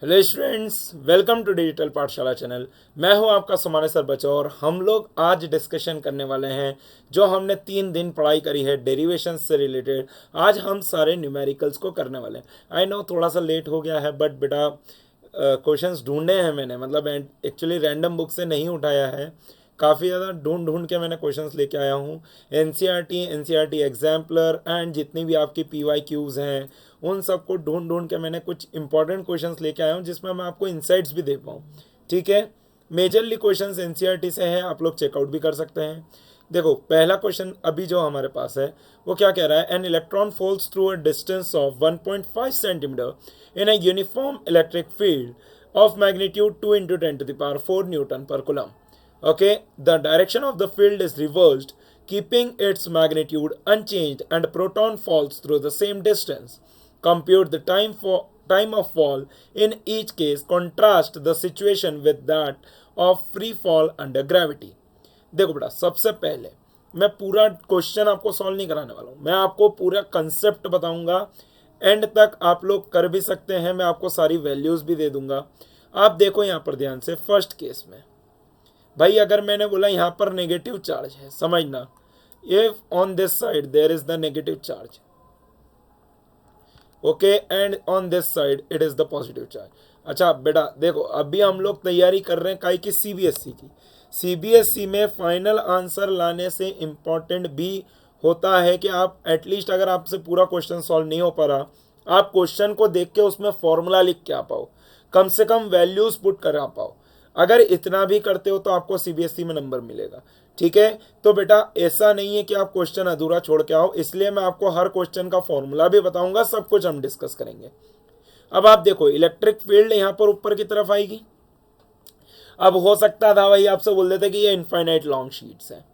Hello students, welcome to digital Pathshala channel. मैं हूं आपका समान्य सर बच्चा और हम लोग आज डिस्कशन करने वाले हैं जो हमने 3 दिन पढ़ाई करी है डेरिवेशन से रिलेटेड। आज हम सारे न्यूमेरिकल्स को करने वाले हैं। आई नो थोड़ा सा लेट हो गया है बट बेटा क्वेश्चंस ढूंढे हैं मैंने, मतलब एक्चुअली रैंडम बुक से नहीं उठाया है। काफ़ी ज़्यादा ढूंढ ढूंढ के मैंने क्वेश्चंस लेके आया हूँ। एनसीईआरटी एग्जाम्पलर एंड जितनी भी आपकी पीवाई क्यूज़ हैं उन सबको ढूंढ ढूंढ के मैंने कुछ इंपॉर्टेंट क्वेश्चंस लेके आया हूँ जिसमें मैं आपको इंसाइट्स भी दे पाऊँ। ठीक है, मेजरली क्वेश्चंस एनसीईआरटी से हैं, आप लोग चेकआउट भी कर सकते हैं। देखो पहला क्वेश्चन अभी जो हमारे पास है वो क्या कह रहा है। An electron falls through a distance of 1.5 centimetre in a uniform electric field of magnitude 2 into 10 to the power 4 Newton per coulomb. Okay, the direction of the field is reversed, keeping its magnitude unchanged, and a proton falls through the same distance. Compute the time of fall in each case. Contrast the situation with that of free fall under gravity. देखो बेटा, सबसे पहले मैं पूरा question आपको solve नहीं कराने वाला हूँ, मैं आपको पूरा कंसेप्ट बताऊंगा। एंड तक आप लोग कर भी सकते हैं, मैं आपको सारी वैल्यूज भी दे दूंगा। आप देखो यहाँ पर ध्यान से, फर्स्ट केस में भाई अगर मैंने बोला यहाँ पर नेगेटिव चार्ज है, समझना, if on this side there is the negative charge, okay, and on this side it is the positive charge. अच्छा बेटा देखो, अभी हम लोग तैयारी कर रहे हैं काई की, सीबीएसई की। सीबीएसई में फाइनल आंसर लाने से इम्पॉर्टेंट भी होता है कि आप एटलीस्ट, अगर आपसे पूरा क्वेश्चन सॉल्व नहीं हो पा रहा, आप क्वेश्चन को देख के उसमें फॉर्मूला लिख के आ पाओ, कम से कम वैल्यूज पुट कर आ पाओ। अगर इतना भी करते हो तो आपको सीबीएसई में नंबर मिलेगा। ठीक है, तो बेटा ऐसा नहीं है कि आप क्वेश्चन अधूरा छोड़ के आओ, इसलिए मैं आपको हर क्वेश्चन का फॉर्मूला भी बताऊंगा, सब कुछ हम डिस्कस करेंगे। अब आप देखो, इलेक्ट्रिक फील्ड यहां पर ऊपर की तरफ आएगी। अब हो सकता था भाई आपसे बोल देते कि ये इनफाइनाइट लॉन्ग शीट्स हैं,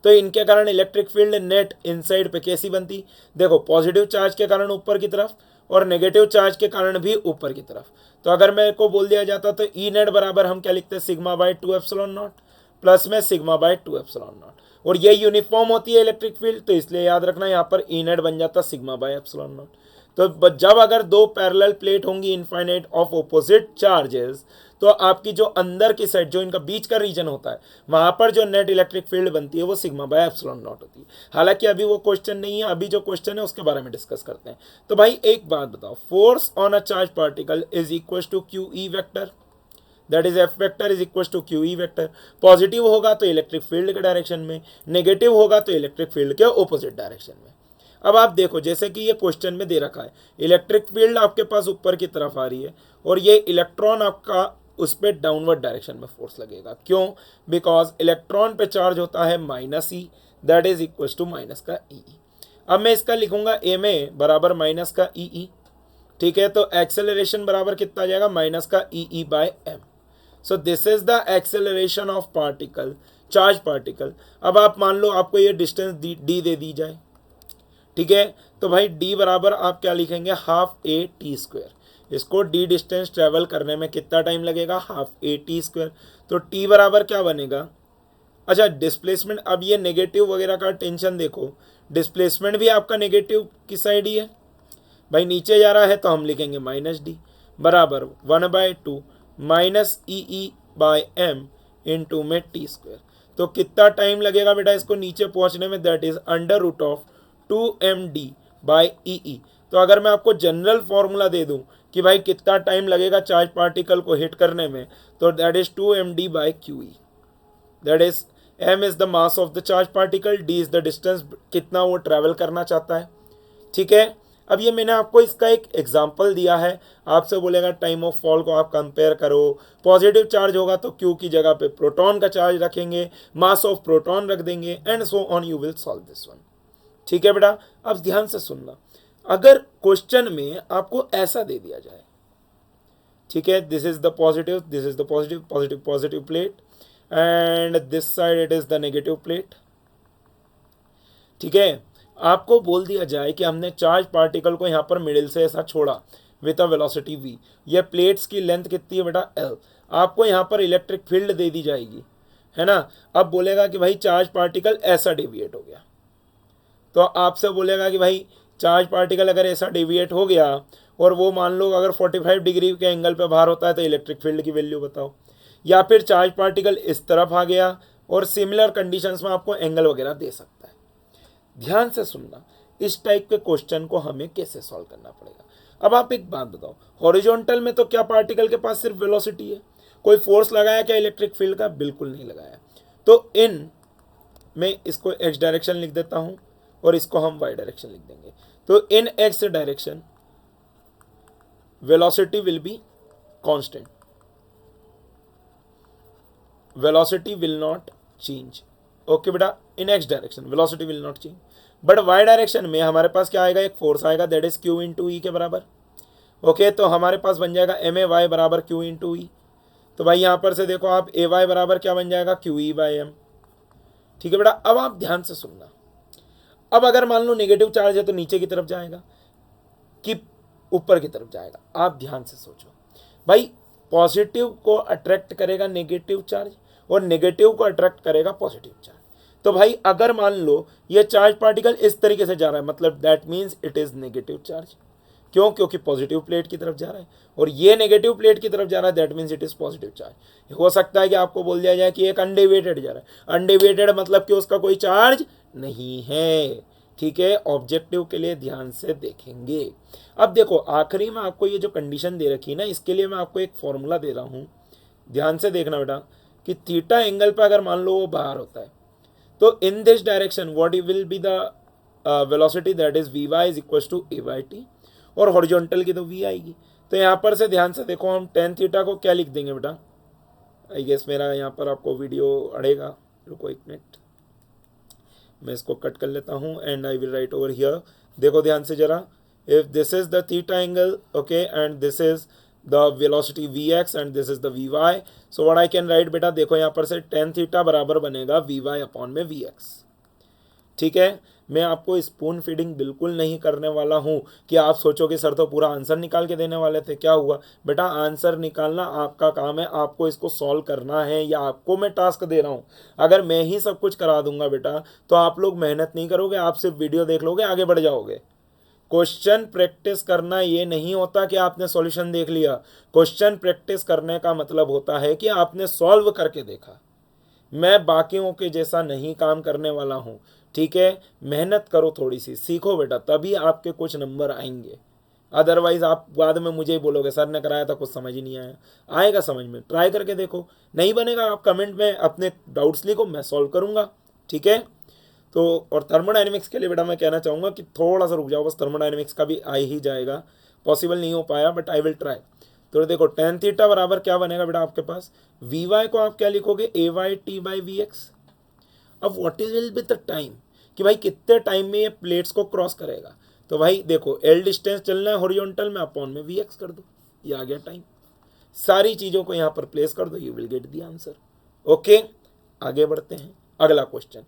तो इनके कारण इलेक्ट्रिक फील्ड नेट इनसाइड पे कैसी बनती। देखो पॉजिटिव चार्ज के कारण ऊपर की तरफ और नेगेटिव चार्ज के कारण भी ऊपर की तरफ। तो अगर मेरे को बोल दिया जाता तो ई नेट बराबर हम क्या लिखते हैं, sigma bye 2 epsilon naught plus में सिग्मा बाय 2 एप्सिलॉन नॉट। और ये यूनिफॉर्म होती है इलेक्ट्रिक फील्ड, तो इसलिए याद रखना यहाँ पर ई नेट बन जाता सिग्मा बाय एप्सिलॉन नॉट। तो जब अगर दो पैरेलल प्लेट होंगी इनफाइनाइट ऑफ ऑपोजिट चार्जेस, तो आपकी जो अंदर की साइड, जो इनका बीच का रीजन होता है, वहां पर जो नेट इलेक्ट्रिक फील्ड बनती है वो सिग्मा बाय एप्सिलॉन नॉट होती है। हालांकि अभी वो क्वेश्चन नहीं है, अभी जो क्वेश्चन है उसके बारे में डिस्कस करते हैं। तो भाई एक बात बताओ, force on a charge particle is equal to Q E vector, that is F vector is equal to Q E vector. Positive होगा तो इलेक्ट्रिक फील्ड के डायरेक्शन में, नेगेटिव होगा तो इलेक्ट्रिक फील्ड के ऑपोजिट डायरेक्शन में। अब आप देखो, जैसे कि ये क्वेश्चन में दे रखा है, इलेक्ट्रिक फील्ड आपके पास ऊपर की तरफ आ रही है और ये इलेक्ट्रॉन आपका उस पर डाउनवर्ड डायरेक्शन में फोर्स लगेगा। क्यों? बिकॉज इलेक्ट्रॉन पे चार्ज होता है minus E, that is equal to minus का ई। अब मैं इसका लिखूंगा एम ए बराबर माइनस का ई। ठीक है, तो एक्सेलरेशन बराबर कितना आ जाएगा, माइनस का E by M. So this is the acceleration of particle, charge particle. अब आप मान लो आपको ये डिस्टेंस डी दे दी जाए, ठीक है, तो भाई डी बराबर आप क्या लिखेंगे, हाफ ए टी स्क्वायर। इसको डी डिस्टेंस ट्रेवल करने में कितना टाइम लगेगा, हाफ ए टी स्क्वायर। तो टी बराबर क्या बनेगा, अच्छा डिस्प्लेसमेंट, अब ये नेगेटिव वगैरह का टेंशन देखो, डिस्प्लेसमेंट भी आपका नेगेटिव की साइड ही है भाई, नीचे जा रहा है तो हम लिखेंगे माइनस डी बराबर 1/2 minus E by M into में टी स्क्वायर। तो कितना टाइम लगेगा बेटा इसको नीचे पहुंचने में, that is under root of 2md by E. तो अगर मैं आपको जनरल फॉर्मूला दे दूं कि भाई कितना टाइम लगेगा चार्ज पार्टिकल को हिट करने में, तो that is 2md by Q E, that is m is the mass of the charge particle, d is the distance कितना वो ट्रैवल करना चाहता है। ठीक है, अब ये मैंने आपको इसका एक एग्जांपल दिया है, आपसे बोलेगा टाइम ऑफ फॉल को आप कंपेयर करो, पॉजिटिव चार्ज होगा तो क्यू की जगह पे प्रोटॉन का चार्ज रखेंगे, मास ऑफ प्रोटॉन रख देंगे, and so on you will solve this one. ठीक है बेटा, अब ध्यान से सुनना, अगर क्वेश्चन में आपको ऐसा दे दिया जाए, ठीक है, this is the positive, this is the positive positive positive plate and this side it is the negative plate. ठीक है, आपको बोल दिया जाए कि हमने चार्ज पार्टिकल को यहाँ पर मिडिल से ऐसा छोड़ा विद अ वेलोसिटी v, ये प्लेट्स की लेंथ कितनी है बेटा l, आपको यहाँ पर इलेक्ट्रिक फील्ड दे दी जाएगी, है ना। अब बोलेगा कि भाई चार्ज पार्टिकल ऐसा डेविएट हो गया, तो आपसे बोलेगा कि भाई चार्ज पार्टिकल अगर ऐसा डेविएट हो गया और वो मान लो अगर 45 डिग्री के एंगल पे बाहर होता है तो इलेक्ट्रिक फील्ड की वैल्यू बताओ। या फिर चार्ज पार्टिकल इस तरफ आ गया और सिमिलर कंडीशंस में आपको एंगल वगैरह दे सकता है। ध्यान से सुनना, इस टाइप के क्वेश्चन को हमें कैसे सॉल्व करना पड़ेगा। अब आप एक बात बताओ, हॉरिजॉन्टल में तो क्या पार्टिकल के पास सिर्फ वेलोसिटी है, कोई फोर्स लगाया क्या इलेक्ट्रिक फील्ड का? बिल्कुल नहीं लगाया। तो इन मैं इसको एक्स डायरेक्शन लिख देता हूं और इसको हम वाई डायरेक्शन लिख देंगे। तो in X direction velocity will be constant, velocity will not change. Okay बेटा, in X direction velocity will not change, but Y direction में हमारे पास क्या आएगा, एक फोर्स आएगा that is Q into E के बराबर। ओके, तो हमारे पास बन जाएगा एम ए वाई बराबर क्यू इंटू ई। तो भाई यहां पर से देखो आप ए वाई बराबर क्या बन जाएगा, क्यू ई बाई एम। ठीक है बेटा, अब आप ध्यान से सुनना। अब अगर मान लो नेगेटिव चार्ज है तो नीचे की तरफ जाएगा कि ऊपर की तरफ जाएगा? आप ध्यान से सोचो भाई, पॉजिटिव को अट्रैक्ट करेगा नेगेटिव चार्ज और नेगेटिव को अट्रैक्ट करेगा पॉजिटिव चार्ज। तो भाई अगर मान लो ये चार्ज पार्टिकल इस तरीके से जा रहा है, मतलब that means it is negative charge. क्यों? क्योंकि पॉजिटिव प्लेट की तरफ जा रहा है और ये नेगेटिव प्लेट की तरफ जा रहा है, that means it is positive charge. हो सकता है कि आपको बोल दिया जाए कि एक अनडेविएटेड जा रहा है, अनडेविएटेड मतलब कि उसका कोई चार्ज नहीं है। ठीक है, ऑब्जेक्टिव के लिए ध्यान से देखेंगे। अब देखो आखिरी में आपको ये जो कंडीशन दे रखी है ना, इसके लिए मैं आपको एक फॉर्मूला दे रहा हूं, ध्यान से देखना बेटा, कि थीटा एंगल पे अगर मान लो वो बाहर होता है तो in this direction what will be the velocity, that is V Y is equal to A by T, और हॉरिजॉन्टल की तो वी आएगी। तो यहाँ पर से ध्यान से देखो, हम टेन थीटा को क्या लिख देंगे बेटा, आई गेस मेरा यहाँ पर आपको वीडियो अड़ेगा, रुको एक मिनट, मैं इसको कट कर लेता हूँ and I will write over here. देखो ध्यान से जरा, if this is the theta angle, okay, and this is the velocity vx and this is the vy, so what I can write बेटा, देखो यहाँ पर से टेन थीटा बराबर बनेगा vy अपॉन में vx। ठीक है, मैं आपको स्पून फीडिंग बिल्कुल नहीं करने वाला हूं कि आप सोचो कि सर तो पूरा आंसर निकाल के देने वाले थे। क्या हुआ बेटा, आंसर निकालना आपका काम है, आपको इसको सॉल्व करना है, या आपको मैं टास्क दे रहा हूं। अगर मैं ही सब कुछ करा दूंगा बेटा तो आप लोग मेहनत नहीं करोगे, आप सिर्फ वीडियो देख लोगे, आगे बढ़ जाओगे। क्वेश्चन प्रैक्टिस करना ये नहीं होता कि आपने सॉल्यूशन देख लिया। क्वेश्चन प्रैक्टिस करने का मतलब होता है कि आपने सॉल्व करके देखा। मैं बाकियों के जैसा नहीं काम करने वाला हूं। ठीक है, मेहनत करो, थोड़ी सी सीखो बेटा, तभी आपके कुछ नंबर आएंगे। अदरवाइज आप बाद में मुझे ही बोलोगे सर ने कराया था कुछ समझ ही नहीं आया। आएगा समझ में, ट्राई करके देखो, नहीं बनेगा आप कमेंट में अपने डाउट्स लिखो, मैं सॉल्व करूंगा। ठीक है, तो और थर्मोडायनेमिक्स के लिए बेटा मैं कहना चाहूँगा कि थोड़ा सा रुक जाओ, बस थर्मोडायनेमिक्स का भी आ ही जाएगा, पॉसिबल नहीं हो पाया बट आई विल ट्राई। तो देखो टेन थीटा बराबर क्या बनेगा बेटा आपके पास, वी वाई को आप क्या लिखोगे, A Y T by V X. अब what is will be the time, कि भाई कितने टाइम में ये प्लेट्स को क्रॉस करेगा। तो भाई देखो एल डिस्टेंस चलना है हॉरिजॉन्टल में, अपॉन में वी एक्स कर दो, ये आ गया टाइम। सारी चीज़ों को यहाँ पर प्लेस कर दो, you will get the answer. Okay, आगे बढ़ते हैं, अगला question.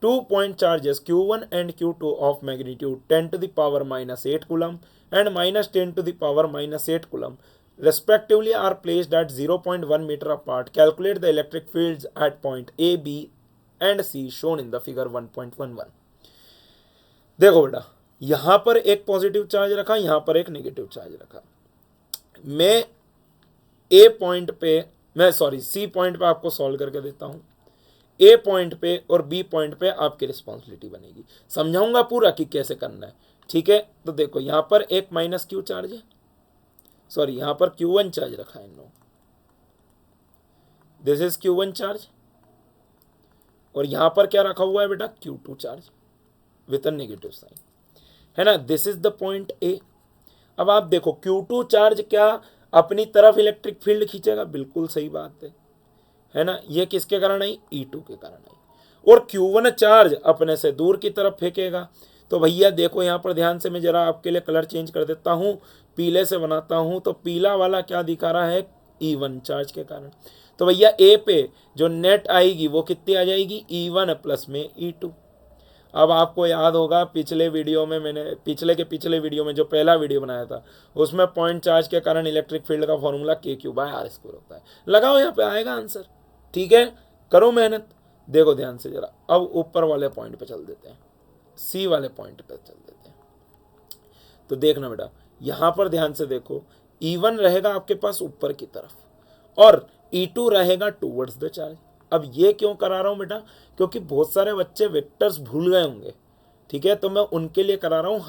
2 point charges Q1 and Q2 of magnitude 10 to the power minus 8 coulomb and minus 10 to the power minus 8 coulomb respectively are placed at 0.1 meter apart. Calculate the electric fields at point A, B and C shown in the figure 1.11. देखो बेटा, यहां पर एक positive charge रखा, यहां पर एक negative charge रखा। मैं ए पॉइंट पे, मैं सॉरी सी पॉइंट पे आपको सॉल्व करके देता हूं। ए पॉइंट पे और बी पॉइंट पे आपकी रिस्पॉन्सिबिलिटी बनेगी, समझाऊंगा पूरा कि कैसे करना है। ठीक है, तो देखो यहां पर एक माइनस क्यू चार्ज है, सॉरी यहां पर Q1 चार्ज रखा है, no this is Q1 charge, और यहां पर क्या रखा हुआ है बेटा, Q2 charge with a negative sign, है ना, this is the point A. अब आप देखो Q2 चार्ज क्या अपनी तरफ इलेक्ट्रिक फील्ड खींचेगा, बिल्कुल सही बात है ना, ये किसके कारण आई, E2 के कारण आई, और Q1 चार्ज अपने से दूर की तरफ फेंकेगा। तो भैया देखो यहाँ पर ध्यान से, मैं जरा आपके लिए कलर चेंज कर देता हूँ, पीले से बनाता हूँ, तो पीला वाला क्या दिखा रहा है, E1 चार्ज के कारण। तो भैया ए पे जो नेट आएगी वो कितनी आ जाएगी, E1 प्लस में E2। अब आपको याद होगा पिछले वीडियो में, मैंने पिछले वीडियो में जो पहला वीडियो बनाया था उसमें पॉइंट चार्ज के कारण इलेक्ट्रिक फील्ड का फॉर्मूला KQ/R² होता है। लगाओ यहाँ पे आएगा आंसर। ठीक है, करो मेहनत, देखो ध्यान से जरा। अब ऊपर वाले पॉइंट पे चल देते हैं, सी वाले पॉइंट पे चल देते हैं। तो देखना बेटा, यहाँ पर ध्यान से देखो E1 रहेगा आपके पास ऊपर की तरफ और E2 रहेगा टूवर्ड्स द चार्ज। अब ये क्यों करा रहा हूँ बेटा, क्योंकि बहुत सारे बच्चे वेक्टर्स भूल गए होंगे, ठीक है, तो मैं उनके लिए करा रहा हूँ,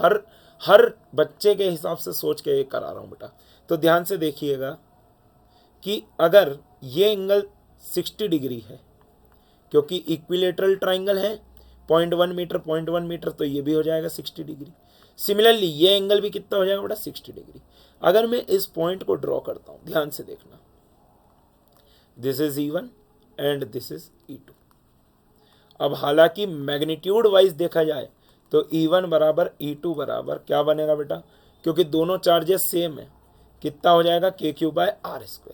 हर बच्चे के हिसाब से सोच के ये करा रहा हूँ बेटा। तो ध्यान से देखिएगा कि अगर ये एंगल 60 डिग्री है, क्योंकि इक्विलेटरल ट्राइंगल है, 0.1 मीटर 0.1 मीटर, तो ये भी हो जाएगा 60 डिग्री। सिमिलरली ये एंगल भी कितना हो जाएगा बेटा, 60 डिग्री। अगर मैं इस पॉइंट को ड्रॉ करता हूँ, ध्यान से देखना, this is E1 and this is E2। अब हालांकि मैग्नीट्यूड वाइज देखा जाए तो E1 बराबर E2 बराबर क्या बनेगा बेटा, क्योंकि दोनों चार्जेस सेम है, कितना हो जाएगा KQ/R²।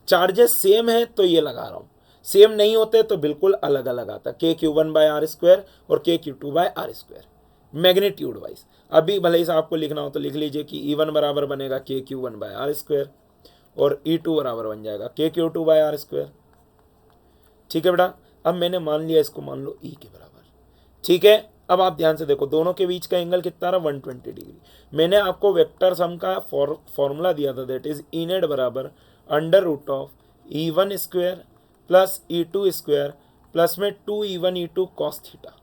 चार्जेस सेम है तो ये लगा रहा हूँ, सेम नहीं होते तो बिल्कुल अलग अलग आता, KQ1/R² और KQ2/R², मैग्नीट्यूड वाइज। अभी भले ही आपको लिखना हो तो लिख लीजिए कि E1 बराबर बनेगा KQ1/R² और E2 बराबर बन जाएगा KQ2/R²। ठीक है बेटा, अब मैंने मान लिया इसको, मान लो E के बराबर, ठीक है। अब आप ध्यान से देखो दोनों के बीच का एंगल कितना रहा, 120 डिग्री। मैंने आपको वेक्टर सम का फॉर्मूला दिया था, दैट इज E नेट बराबर √of E1² plus E2² plus में 2E1 E2 cos theta,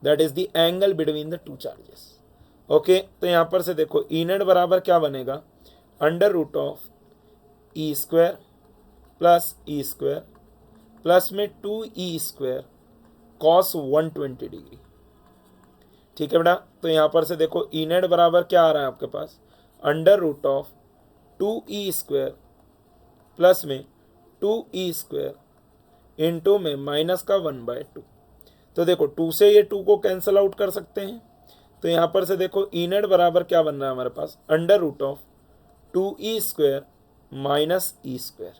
that is the angle between the two charges. Okay, तो यहाँ पर से देखो E नेट बराबर क्या बनेगा, √of E² plus E² plus में 2E² cos 120 डिग्री। ठीक है बेटा, तो यहाँ पर से देखो E नेट बराबर क्या आ रहा है आपके पास, √ऑफ 2E² प्लस में 2E² इंटू में माइनस का 1/2। तो देखो 2 से ये 2 को कैंसिल आउट कर सकते हैं, तो यहाँ पर से देखो E नेट बराबर क्या बन रहा है हमारे पास, √ऑफ 2E² माइनस E²।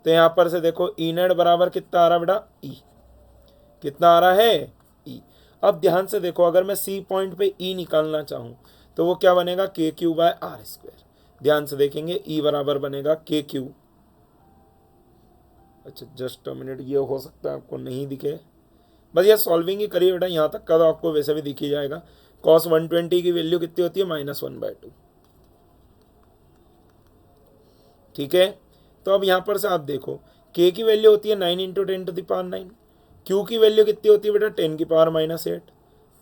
तो यहाँ पर से देखो E नेट बराबर कितना आ रहा है बेटा, E कितना आ रहा है, E। अब ध्यान से देखो अगर मैं C पॉइंट पे E निकालना चाहूँ तो वो क्या बनेगा, KQ/R²। ध्यान से देखेंगे E बराबर बनेगा KQ, अच्छा जस्ट अ मिनट, ये हो सकता है आपको नहीं दिखे, बस ये सॉल्विंग ही करिए बेटा, यहाँ तक का तो आपको वैसे भी दिख ही जाएगा। cos 120 की वैल्यू कितनी होती है, -1/2। ठीक है, तो अब यहाँ पर से आप देखो K की वैल्यू होती है 9 × 10⁻⁹, Q की वैल्यू कितनी होती है बेटा, 10⁻⁻8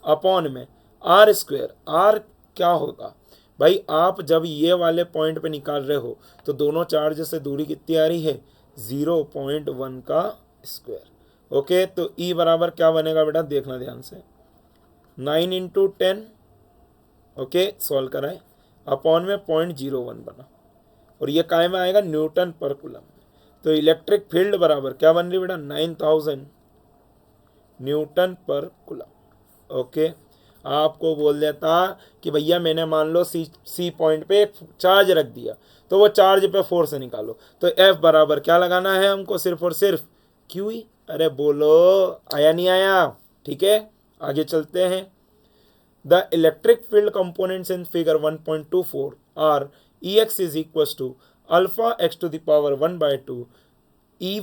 अपॉन में R²। R क्या होगा भाई, आप जब ये वाले पॉइंट पे निकाल रहे हो तो दोनों चार्ज से दूरी कितनी आ रही है, 0.1 का स्क्वायर। ओके, तो E बराबर क्या बनेगा बेटा, देखना ध्यान से, 9 × 10, ओके सॉल्व कराए, अपॉन में 0.01 बना, और ये काय में आएगा, न्यूटन पर कूलम। तो इलेक्ट्रिक फील्ड बराबर क्या बन रही बेटा, 9000 न्यूटन पर कूलम। ओके, आपको बोल देता कि भैया मैंने मान लो सी पॉइंट पे एक चार्ज रख दिया, तो वो चार्ज पे फोर्स निकालो, तो F बराबर क्या लगाना है हमको, सिर्फ और सिर्फ QE। अरे बोलो आया नहीं आया, ठीक है आगे चलते हैं। The electric field components in figure 1.24 are Ex is equals to alpha x to the power 1/2 Ey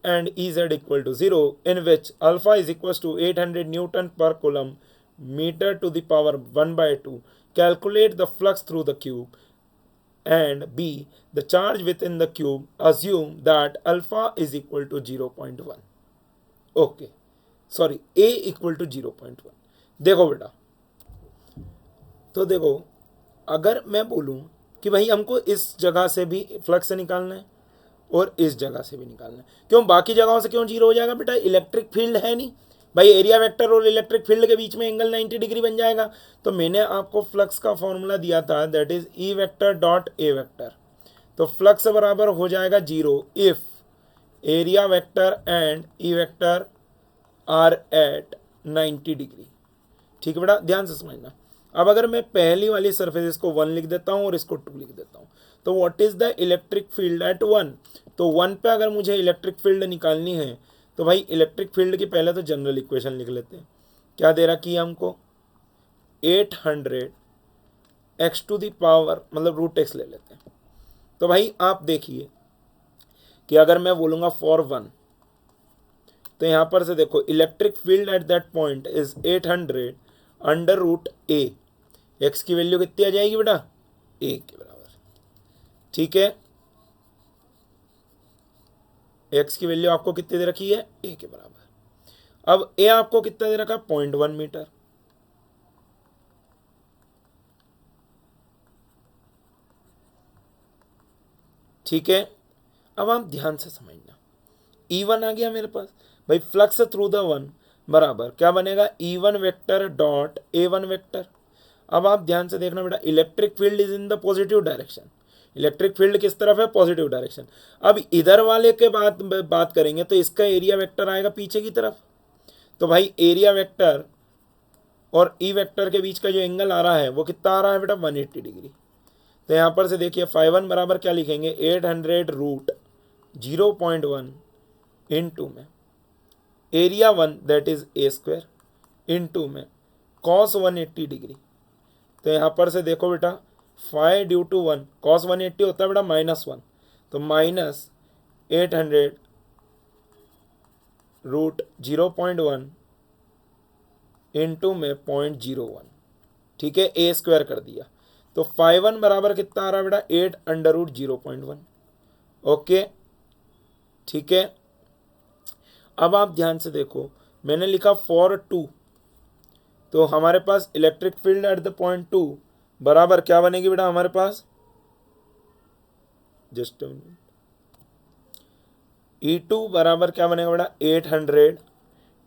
and Ez equal to 0, in which alpha is equals to 800 Newton per coulomb meter to the power 1/2. Calculate the flux through the cube. And B, the charge within the cube. Assume that alpha is equal to 0.1. Okay, sorry, A equal to 0.1। देखो बेटा, तो देखो अगर मैं बोलूं कि भाई हमको इस जगह से भी फ्लक्स निकालना है और इस जगह से भी निकालना है, क्यों बाकी जगहों से क्यों जीरो हो जाएगा बेटा, इलेक्ट्रिक फील्ड है नहीं भाई, एरिया वेक्टर और इलेक्ट्रिक फील्ड के बीच में एंगल 90 डिग्री बन जाएगा। तो मैंने आपको फ्लक्स का फॉर्मूला दिया था, that is E vector dot A vector. तो फ्लक्स बराबर हो जाएगा 0 if area vector and E vector are at 90 degree. ठीक है बेटा, ध्यान से समझना। अब अगर मैं पहली वाली सरफेस को 1 लिख देता हूँ और इसको 2 लिख देता हूँ, तो what is the electric field eight 1। तो 1 पे अगर मुझे इलेक्ट्रिक फील्ड निकालनी है तो भाई इलेक्ट्रिक फील्ड की पहले तो जनरल इक्वेशन लिख लेते हैं। क्या दे रखी है हमको, 800 x टू द पावर, मतलब √x ले लेते हैं। तो भाई आप देखिए कि अगर मैं बोलूँगा फॉर 1, तो यहाँ पर से देखो electric field at that point is 800 √A। X की वैल्यू कितनी आ जाएगी बेटा, ए के बराबर। ठीक है, एक्स की वैल्यू आपको कितनी दे रखी है, ए के बराबर। अब ए आपको कितना दे रखा है, 0.1 मीटर। ठीक है, अब आप ध्यान से समझना, E1 आ गया मेरे पास भाई, फ्लक्स थ्रू द वन बराबर क्या बनेगा, E1 vector dot A1 vector. अब आप ध्यान से देखना बेटा, electric field is in the positive direction, electric field किस तरफ है, पॉजिटिव डायरेक्शन। अब इधर वाले के बात करेंगे तो इसका एरिया वेक्टर आएगा पीछे की तरफ। तो भाई एरिया वेक्टर और ई वेक्टर के बीच का जो एंगल आ रहा है वो कितना आ रहा है बेटा, 180 डिग्री। तो यहाँ पर से देखिए φ1 बराबर क्या लिखेंगे, 800 रूट 0.1 इंटू में area 1 that is a square into में कॉस 180 डिग्री। तो यहाँ पर से देखो बेटा, फाइव ड्यू टू 1 कॉस 180 होता है बेटा -1, तो -800 रूट 0.1 इंटू में 0.01। ठीक है, ए स्क्वायर कर दिया। तो φ1 बराबर कितना आ रहा है बेटा, 8√0.1। ओके, ठीक है। अब आप ध्यान से देखो, मैंने लिखा फॉर 2, तो हमारे पास electric field at the point 2 बराबर क्या बनेगी बेटा हमारे पास, जस्ट E2 बराबर क्या बनेगा बेटा, 800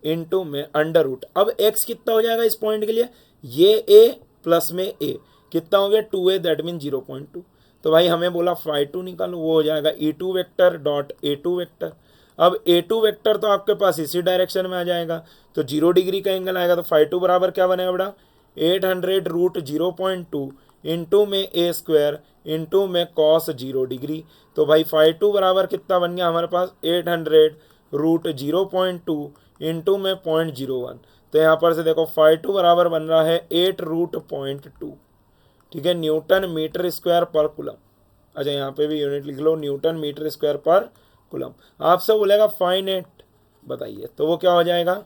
इंटू में अंडर रूट। अब x कितना हो जाएगा इस पॉइंट के लिए, ये a प्लस में a कितना हो गया, 2a दैट मीन 0.2। तो भाई हमें बोला φ2 निकालो, वो हो जाएगा E2 vector dot A2 vector. अब A2 वेक्टर तो आपके पास इसी डायरेक्शन में आ जाएगा, तो 0 डिग्री का एंगल आएगा। तो φ2 बराबर क्या बनेगा बेटा, 800 रूट 0.2 इंटू में a स्क्वायर इंटू में कॉस 0 डिग्री। तो भाई φ2 बराबर कितना बन गया हमारे पास, 800 रूट 0.2 इंटू में 0.01। तो यहाँ पर से देखो φ2 बराबर बन रहा है 8√0.2। ठीक है, न्यूटन मीटर स्क्वायर पर कुलम। अच्छा, यहाँ पे भी यूनिट लिख लो, न्यूटन मीटर स्क्वायर पर कुलम। आपसे बोलेगा फाइंड इट, बताइए, तो वो क्या हो जाएगा,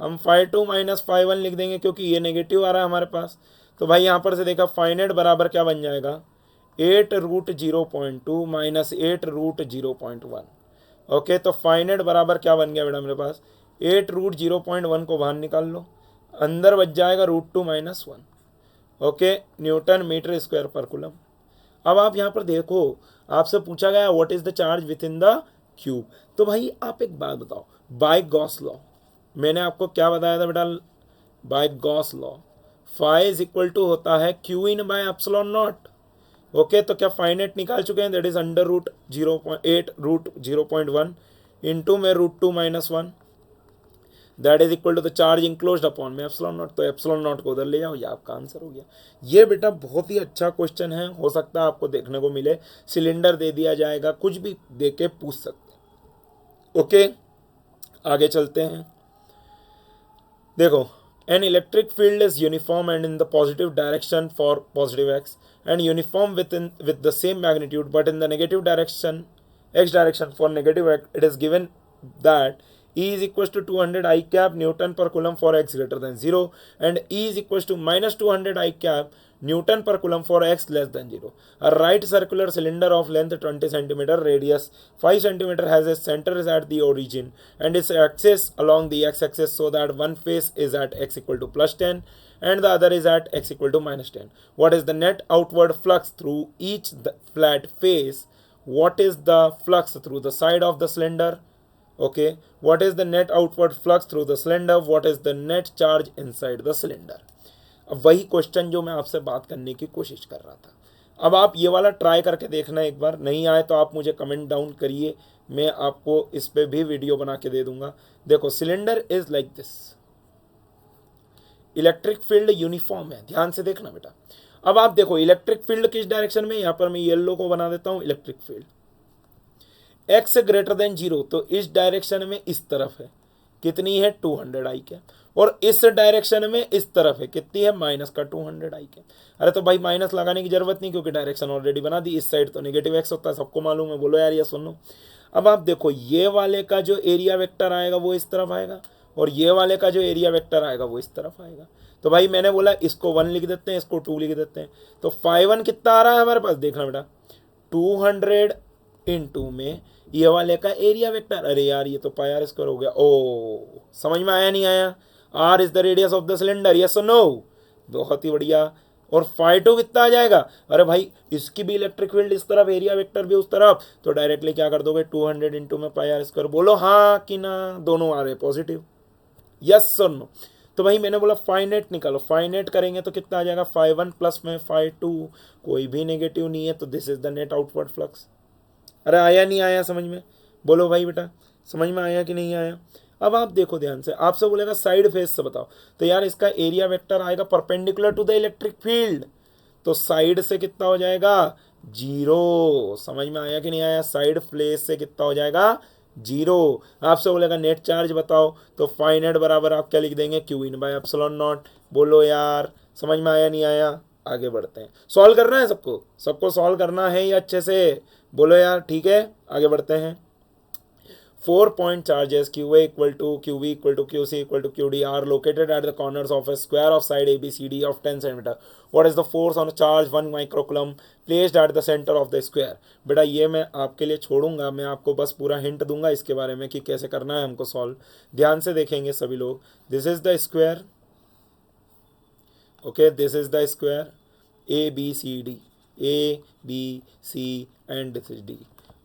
हम φ2 माइनस φ1 लिख देंगे क्योंकि ये नेगेटिव आ रहा है हमारे पास। तो भाई यहाँ पर से देखा फाइंड इट बराबर क्या बन जाएगा, 8√0.2 माइनस 8√0.1। ओके, तो फाइंड इट बराबर क्या बन गया बेटा मेरे पास, 8√0.1 को बाहर निकाल लो, अंदर बच जाएगा √2 minus 1। Okay, newton metre square पर कुलम। अब आप यहाँ पर देखो, आपसे पूछा गया what is the charge within the cube. तो भाई आप एक बात बताओ, बाय गॉस लॉ मैंने आपको क्या बताया था बेटा, by Gauss law phi is equal to होता है Q in by epsilon naught. Okay, तो क्या फाइनेट निकाल चुके हैं, that is under root 0.1 into में √2 minus 1 that is equal to the charge enclosed upon में एप्सिलॉन नॉट। तो एप्सिलॉन नॉट को उधर ले जाओ, ये आपका आंसर हो गया। ये बेटा बहुत ही अच्छा क्वेश्चन है, हो सकता है आपको देखने को मिले, सिलेंडर दे दिया जाएगा, कुछ भी दे के पूछ सकते हैं। ओके, आगे चलते हैं। देखो, an electric field is uniform and in the positive direction for positive x and uniform with the same magnitude, but in the negative direction x direction for negative x, it is given that E is equals to 200 I cap Newton per coulomb for x greater than 0 and E is equals to minus 200 I cap Newton per coulomb for x less than 0. A right circular cylinder of length 20 cm, radius 5 cm has a center is at the origin and its axis along the x-axis so that one face is at x equal to plus 10 and the other is at x equal to minus 10. What is the net outward flux through each flat face? What is the flux through the side of the cylinder? Okay, what is the net outward flux through the cylinder? What is the net charge inside the cylinder? अब वही question जो मैं आपसे बात करने की कोशिश कर रहा था। अब आप ये वाला ट्राई करके देखना एक बार, नहीं आए तो आप मुझे कमेंट डाउन करिए, मैं आपको इस पे भी वीडियो बना के दे दूंगा। देखो, cylinder is like this, electric field uniform है, ध्यान से देखना बेटा। अब आप देखो इलेक्ट्रिक फील्ड किस डायरेक्शन में, यहाँ पर मैं येलो को बना देता हूँ, electric field x greater than 0, तो इस डायरेक्शन में इस तरफ है, कितनी है 200 आई के, और इस डायरेक्शन में इस तरफ है, कितनी है माइनस का 200 आई के। अरे तो भाई माइनस लगाने की जरूरत नहीं क्योंकि डायरेक्शन ऑलरेडी बना दी, इस साइड तो नेगेटिव x होता है, सबको मालूम है, बोलो यार ये सुनो। अब आप देखो, ये वाले का जो एरिया वेक्टर आएगा वो इस तरफ आएगा और ये वाले का जो एरिया वेक्टर आएगा वो इस तरफ आएगा। तो भाई मैंने बोला इसको 1 लिख देते हैं, इसको 2 लिख देते हैं। तो 5 कितना आ रहा है हमारे पास, देखना बेटा 200 इंटू में ये वाले का एरिया वेक्टर, अरे यार ये तो पाई आर स्क्वायर हो गया। ओ समझ में आया नहीं आया, R is the radius of the cylinder, yes और नो, बहुत ही बढ़िया। और फाई टू कितना आ जाएगा, अरे भाई इसकी भी इलेक्ट्रिक फील्ड इस तरफ, एरिया वेक्टर भी उस तरफ, तो डायरेक्टली क्या कर दोगे 200 इंटू में पाई आर स्क्वायर, बोलो हाँ कि ना, दोनों आ रहे पॉजिटिव, यस और नो। तो भाई मैंने बोला फाइनेट निकालो, फाइनेट करेंगे तो कितना आ जाएगा 5 प्लस में 5 कोई भी नेगेटिव नहीं है, तो this is the net outward flux. अरे आया नहीं आया समझ में, बोलो भाई बेटा समझ में आया कि नहीं आया। अब आप देखो ध्यान से, आपसे बोलेगा साइड फेस से बताओ, तो यार इसका एरिया वेक्टर आएगा perpendicular to the electric field, तो साइड से कितना हो जाएगा 0, समझ में आया कि नहीं आया, साइड फेस से कितना हो जाएगा 0। आपसे बोलेगा नेट चार्ज बताओ, तो फाइनेट बराबर आप क्या लिख देंगे Q in by epsilon not. बोलो यार समझ में आया नहीं आया, आगे बढ़ते हैं, सॉल्व करना है सबको, सबको सॉल्व करना है ये अच्छे से, बोलो यार ठीक है आगे बढ़ते हैं। 4 point charges QA equal to QB equal to QC equal to QD are located at the corners of a square of side ABCD of 10 cm. What is the force on a charge 1 microcoulomb placed at the center of the square? बेटा ये मैं आपके लिए छोड़ूंगा, मैं आपको बस पूरा हिंट दूंगा इसके बारे में कि कैसे करना है हमको सॉल्व। ध्यान से देखेंगे सभी लोग, this is the square, okay this is the square ABCD, ABC and this is D।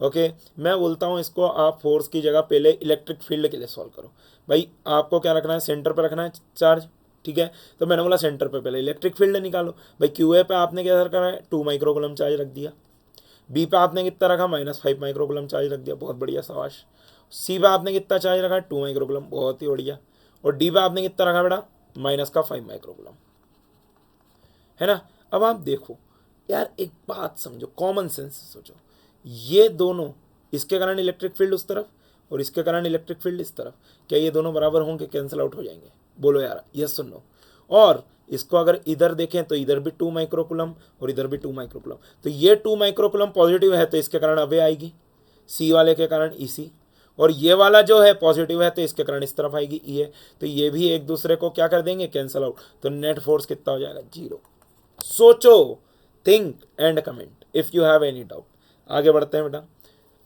Okay मैं बोलता हूँ इसको आप फोर्स की जगह पहले इलेक्ट्रिक फील्ड के लिए सॉल्व करो। भाई आपको क्या रखना है, सेंटर पे रखना है चार्ज, ठीक है, तो मैंने बोला सेंटर पे पहले इलेक्ट्रिक फील्ड निकालो। भाई QA पे आपने क्या रखा है 2 माइक्रोकूलम चार्ज रख दिया, B पे आपने कितना रखा -5 माइक्रोकूलम चार्ज रख दिया, बहुत बढ़िया शाबाश। C पे आपने कितना चार्ज रखा है 2 माइक्रोकूलम, बहुत ही बढ़िया। और D पे आपने कितना रखा बेटा -5 माइक्रोकूलम, है ना। अब आप देखो यार एक बात समझो, कॉमन सेंस से सोचो, ये दोनों, इसके कारण इलेक्ट्रिक फील्ड उस तरफ और इसके कारण इलेक्ट्रिक फील्ड इस तरफ, क्या ये दोनों बराबर होंगे, कैंसिल आउट हो जाएंगे, बोलो यार यस और नो। और इसको अगर इधर देखें तो इधर भी 2 माइक्रोकूलम और इधर भी 2 माइक्रोकूलम, तो ये 2 माइक्रोकूलम पॉजिटिव है तो इसके कारण अवे आएगी, सी वाले के कारण EC, और ये वाला जो है पॉजिटिव है तो इसके कारण इस तरफ आएगी EA, तो ये भी एक दूसरे को क्या कर देंगे कैंसिल आउट, तो नेट फोर्स कितना हो जाएगा 0। सोचो, think and comment if you have any doubt. आगे बढ़ते हैं बेटा।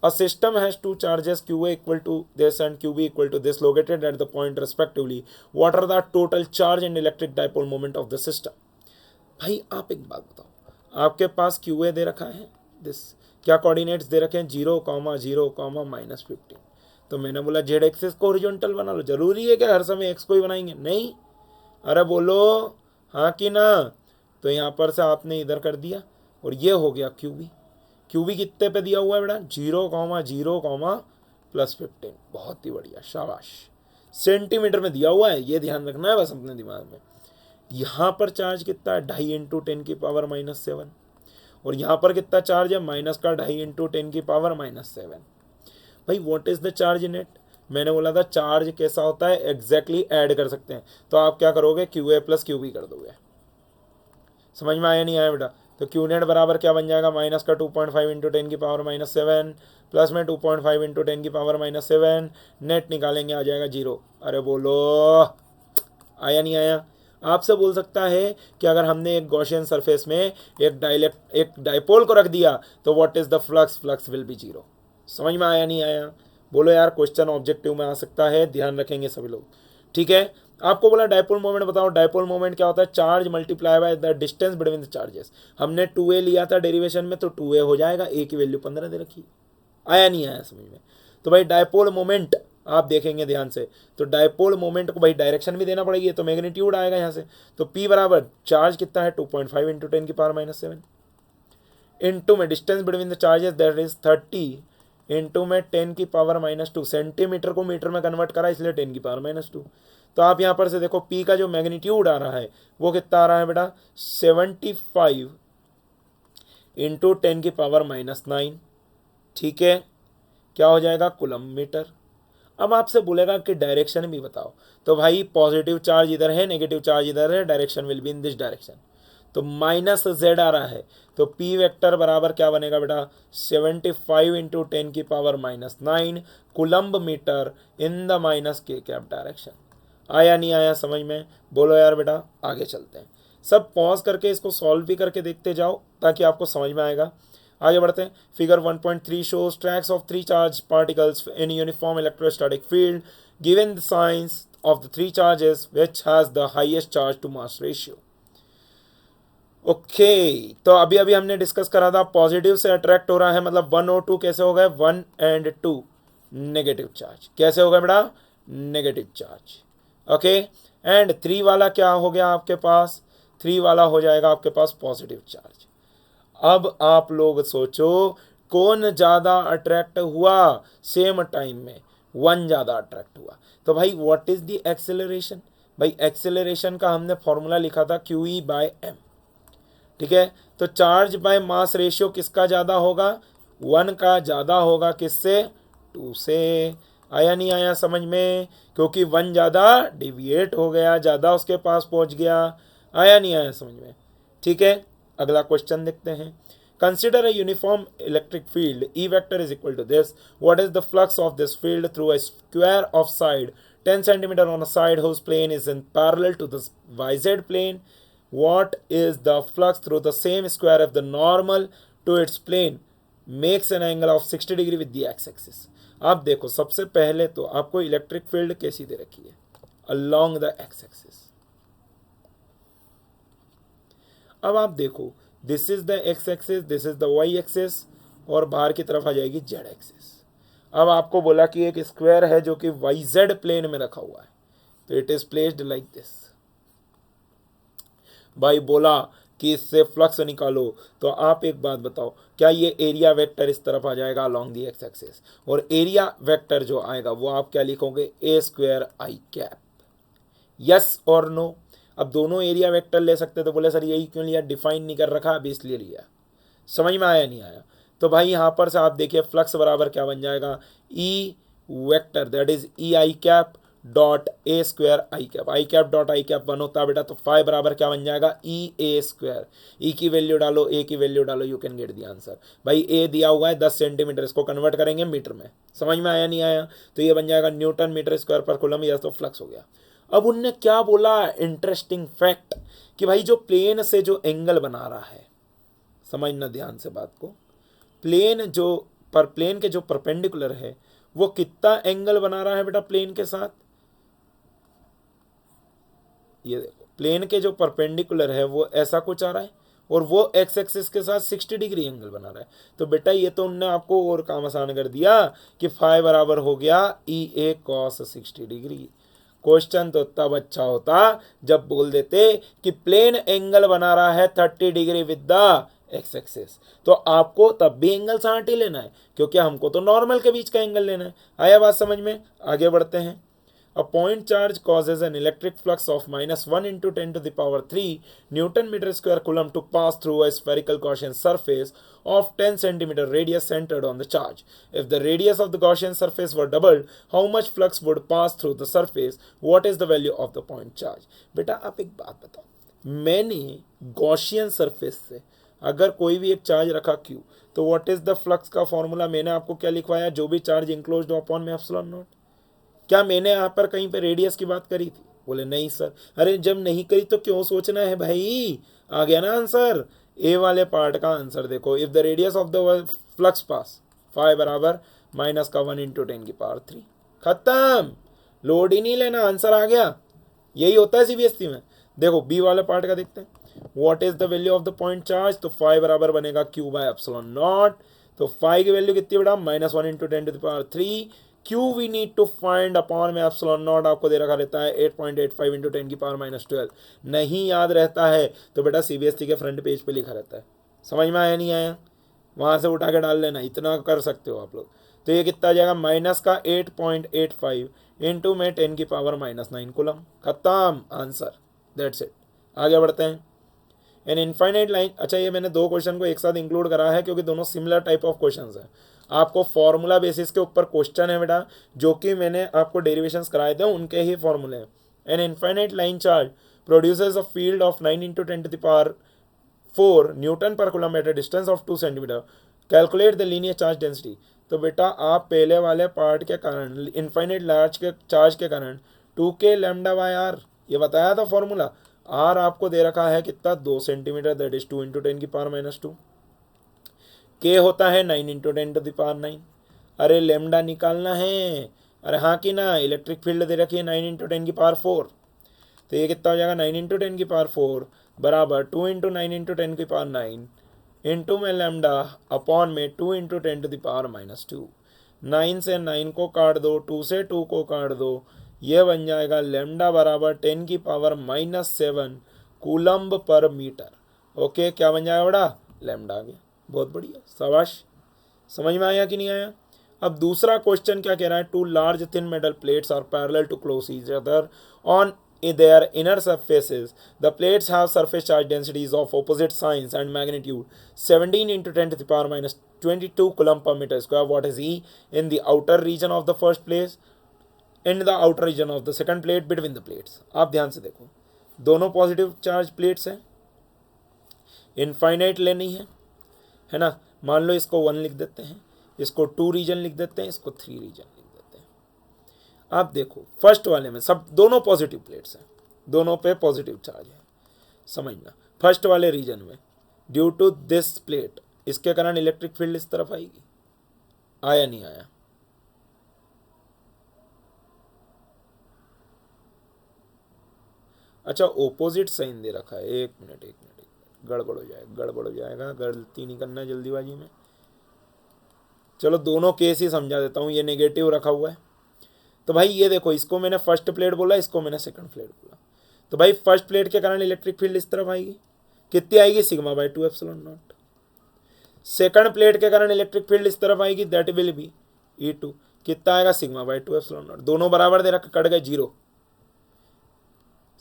A system has two charges QA equal to this and QB equal to this located at the point respectively. What are the total charge and electric dipole moment of the system? भाई आप एक बात बताओ, आपके पास QA दे रखा है, this क्या coordinates दे रखे हैं 0, 0, -15। तो मैंने बोला जेड एक्सिस को हॉरिजॉन्टल बना लो, जरूरी है क्या हर समय एक्स को ही बनाएंगे, नहीं, अरे बोलो हाँ कि ना। तो यहाँ पर से आपने इधर कर दिया और ये हो गया QB कितने पे दिया हुआ है बेटा 0, 0, +15, बहुत ही बढ़िया शाबाश, सेंटीमीटर में दिया हुआ है, ये ध्यान रखना है बस अपने दिमाग में। यहाँ पर चार्ज कितना है 2.5 × 10⁻⁷, और यहाँ पर कितना चार्ज है -2.5 × 10⁻⁷। भाई what is the charge net, मैंने बोला था चार्ज कैसा होता है एग्जैक्टली ऐड कर सकते हैं, तो आप क्या करोगे QA + QB कर दोगे, समझ में आया नहीं आया बेटा। तो क्यू नेट बराबर क्या बन जाएगा -2.5 × 10⁻⁷ प्लस में 2.5 × 10⁻⁷, नेट निकालेंगे आ जाएगा 0। अरे बोलो आया नहीं आया। आपसे बोल सकता है कि अगर हमने एक गॉसियन सरफेस में एक डाइपोल को रख दिया तो what is the flux will be 0। समझ में आया नहीं आया, बोलो यार क्वेश्चन ऑब्जेक्टिव में आ सकता है, ध्यान रखेंगे सभी लोग, ठीक है। आपको बोला डाइपोल मोमेंट बताओ, डाइपोल मोमेंट क्या होता है, charge multiply by the distance between the charges. हमने 2a लिया था डेरिवेशन में, तो 2a हो जाएगा, a की वैल्यू 15 दे रखी, आया नहीं आया समझ में। तो भाई डाइपोल मोमेंट आप देखेंगे ध्यान से, तो डाइपोल मोमेंट को भाई डायरेक्शन भी देना पड़ेगी, तो मैग्नीट्यूड आएगा यहाँ से, तो P बराबर चार्ज कितना है 2.5 × 10⁻⁷ इंटू में distance between the charges that is 30 into में 10⁻⁻2, सेंटीमीटर को मीटर में कन्वर्ट करा इसलिए 10⁻⁻2। तो आप यहाँ पर से देखो P का जो मैग्नीट्यूड आ रहा है वो कितना आ रहा है बेटा 75 इंटू 10⁻⁹, ठीक है, क्या हो जाएगा कूलम मीटर। अब आपसे बोलेगा कि डायरेक्शन भी बताओ, तो भाई पॉजिटिव चार्ज इधर है, नेगेटिव चार्ज इधर है, direction will be in this direction, तो -z आ रहा है, तो P वेक्टर बराबर क्या बनेगा बेटा 75 into 10⁻⁹ coulomb metre in the -k cap direction. आया नहीं आया समझ में? बोलो यार बेटा, आगे चलते हैं। सब पॉज करके इसको सॉल्व भी करके देखते जाओ ताकि आपको समझ में आएगा। आगे बढ़ते हैं। Figure 1.3 shows tracks of 3 charge particles in uniform electrostatic field given the signs of the 3 charges which has the highest charge to mass ratio. Okay, तो अभी अभी हमने डिस्कस करा था पॉजिटिव से अट्रैक्ट हो रहा है, मतलब 1 और 2 कैसे हो गए? 1 एंड 2 नेगेटिव चार्ज। कैसे हो गए बेटा? Negative charge. ओके, एंड 3 वाला क्या हो गया आपके पास? 3 वाला हो जाएगा आपके पास पॉजिटिव चार्ज। अब आप लोग सोचो कौन ज़्यादा अट्रैक्ट हुआ सेम टाइम में? 1 ज़्यादा अट्रैक्ट हुआ। तो भाई व्हाट इज द एक्सेलरेशन? भाई एक्सेलरेशन का हमने फॉर्मूला लिखा था QE/m। ठीक है, तो चार्ज बाय मास रेशियो किसका ज़्यादा होगा? 1 का ज़्यादा होगा किससे? 2 से। आया नहीं आया समझ में? क्योंकि 1 ज़्यादा डिविएट हो गया, ज़्यादा उसके पास पहुंच गया। आया नहीं आया समझ में? ठीक है, अगला क्वेश्चन देखते हैं। Consider a uniform electric field E vector is equal to this. What is the flux of this field through a square of side 10 centimetre on a side whose plane is in parallel to the YZ plane? What is the flux through the same square if the normal to its plane makes an angle of 60 degree with the x-axis? आप देखो, सबसे पहले तो आपको electric field कैसी दे रखी है? along the x-axis। अब आप देखो, this is the x axis, this is the y axis, और बाहर की तरफ आ जाएगी जेड एक्सिस। अब आपको बोला कि एक स्क्वायर है जो कि वाई जेड प्लेन में रखा हुआ है, तो it is placed like this. भाई बोला कि इससे फ्लक्स निकालो, तो आप एक बात बताओ, क्या ये एरिया वेक्टर इस तरफ आ जाएगा अलोंग दी एक्स एक्सिस? और एरिया वेक्टर जो आएगा वो आप क्या लिखोगे? A²I cap. यस और नो? अब दोनों एरिया वेक्टर ले सकते, तो बोले सर यही क्यों लिया, डिफाइन नहीं कर रखा, अभी इसलिए लिया। समझ में आया नहीं आया? तो भाई यहाँ पर से आप देखिए फ्लक्स बराबर क्या बन जाएगा? ई vector that is E/I cap dot A²I cap. I cap dot I cap 1 होता है बेटा, तो फाई बराबर क्या बन जाएगा? EA²। ई की वैल्यू डालो, ए की वैल्यू डालो, you can get the answer. भाई ए दिया हुआ है 10 सेंटीमीटर, इसको कन्वर्ट करेंगे मीटर में। समझ में आया नहीं आया? तो ये बन जाएगा न्यूटन मीटर स्क्वायर पर कूलम, या तो फ्लक्स हो गया। अब उनने क्या बोला इंटरेस्टिंग फैक्ट, कि भाई जो प्लेन से जो एंगल बना रहा है, समझना ध्यान से बात को, प्लेन के जो परपेंडिकुलर है वो कितना एंगल बना रहा है बेटा प्लेन के साथ? ये देखो, प्लेन के जो परपेंडिकुलर है वो ऐसा कुछ आ रहा है, और वो एक्स एक्सिस के साथ 60 डिग्री एंगल बना रहा है। तो बेटा ये तो उनने आपको और काम आसान कर दिया कि फाई बराबर हो गया EA cos 60 डिग्री। क्वेश्चन तो तब अच्छा होता जब बोल देते कि प्लेन एंगल बना रहा है 30 degree with the x axis, तो आपको तब भी एंगल 60 ही लेना है, क्योंकि हमको तो नॉर्मल के बीच का एंगल लेना है। आया बात समझ में? आगे बढ़ते हैं। A point charge causes an electric flux of -1 into 10 to the power 3 Newton meter square coulomb to pass through a spherical Gaussian surface of 10 centimeter radius centered on the charge. If the radius of the Gaussian surface were doubled, how much flux would pass through the surface? What is the value of the point charge? बेटा आप एक बात बताओ, मैंने Gaussian surface से अगर कोई भी एक चार्ज रखा Q, तो व्हाट इज द फ्लक्स का फॉर्मूला मैंने आपको क्या लिखवाया? जो भी चार्ज इंक्लोज्ड अपॉन में एप्सिलॉन नॉट। क्या मैंने यहाँ पर कहीं पर रेडियस की बात करी थी? बोले नहीं सर। अरे जब नहीं करी तो क्यों सोचना है भाई? आ गया ना आंसर। ए वाले पार्ट का आंसर देखो, if the radius of the flux pass phi बराबर माइनस का 1 into 10 की पावर 3। खत्म, लोड ही नहीं लेना, आंसर आ गया। यही होता है CBSE में। देखो बी वाले पार्ट का देखते हैं। What is the value of the point charge? तो फाई बराबर बनेगा Q/ε0। तो फाई की वैल्यू कितनी बेटा? -1 into 10 to the power 3। Q we need to find upon में एप्सिलॉन नॉट आपको दे रखा रहता है 8.85 into 10 की पावर -12। नहीं याद रहता है तो बेटा CBSE के फ्रंट पेज पे लिखा रहता है। समझ में आया नहीं आया? वहाँ से उठा के डाल लेना, इतना कर सकते हो आप लोग। तो ये कितना आ जाएगा? माइनस का 8.85 इंटू में 10 की पावर -9 कूलम। खत्म आंसर, दैट्स इट। आगे बढ़ते हैं। An infinite line. अच्छा, ये मैंने 2 क्वेश्चन को एक साथ इंक्लूड करा है क्योंकि दोनों सिमिलर टाइप ऑफ क्वेश्चन है। आपको फॉर्मूला बेसिस के ऊपर क्वेश्चन है बेटा, जो कि मैंने आपको डेरिवेशंस कराए थे उनके ही फॉर्मूले हैं। An infinite line charge produces a field of 9 into 10 to the power 4 newton per coulomb at a distance of 2 centimetre. Calculate the linear charge density. तो बेटा आप पहले वाले पार्ट के कारण, इनफाइनाइट लार्ज के चार्ज के कारण 2k लैम्डा बाय आर, ये बताया था फॉर्मूला। आर आपको दे रखा है कितना, 2 सेंटीमीटर, दैट इज 2 इंटू 10⁻²। के होता है 9 इंटू 10⁻⁹। अरे लेमडा निकालना है, अरे हाँ कि ना, इलेक्ट्रिक फील्ड दे रखी है 9 इंटू 10⁻⁴, तो ये कितना हो जाएगा 9 इंटू 10⁻⁴ बराबर 2 इंटू 9 इंटू 10⁹ इंटू में लैम्डा अपॉन में 2 इंटू 10⁻²। 9 से 9 को काट दो, 2 से 2 को काट दो, ये बन जाएगा लैम्डा बराबर 10⁻⁻7 कूलम्ब पर मीटर। ओके, क्या बन जाएगा बड़ा, लैम्डा आ गया। बहुत बढ़िया, शाबाश। समझ में आया कि नहीं आया। अब दूसरा क्वेश्चन क्या कह रहा है, 2 large thin metal plates are parallel to close each other on their inner surfaces. The plates have surface charge densities of opposite signs and magnitude 17 into 10⁻22 coulomb per meter square. What is E in the outer region of the first place, in the outer region of the second plate, between the plates? आप ध्यान से देखो, दोनों positive charge plates हैं, infinite लेनी है ना। मान लो इसको 1 लिख देते हैं, इसको 2 रीजन लिख देते हैं, इसको 3 रीजन लिख देते हैं। आप देखो फर्स्ट वाले में सब दोनों पॉजिटिव प्लेट्स हैं, दोनों पे पॉजिटिव चार्ज है, समझना। फर्स्ट वाले रीजन में ड्यू टू दिस प्लेट, इसके कारण इलेक्ट्रिक फील्ड इस तरफ आएगी, आया नहीं आया, अच्छा ओपोजिट साइन दे रखा है, एक मिनट गड़बड़ हो जाएगा, गलती नहीं करना है जल्दीबाजी में। चलो दोनों केस ही समझा देता हूँ, ये नेगेटिव रखा हुआ है, तो भाई ये देखो, इसको मैंने फर्स्ट प्लेट बोला, इसको मैंने सेकंड प्लेट बोला, तो भाई फर्स्ट प्लेट के कारण इलेक्ट्रिक फील्ड इस तरफ आएगी, कितनी आएगी, σ/2 एप्सिलॉन नॉट। सेकंड प्लेट के कारण इलेक्ट्रिक फील्ड इस तरफ आएगी, दैट विल बी E2, कितना आएगा, σ/2 एप्सिलॉन नॉट। दोनों बराबर दे रखा, कट गए 0।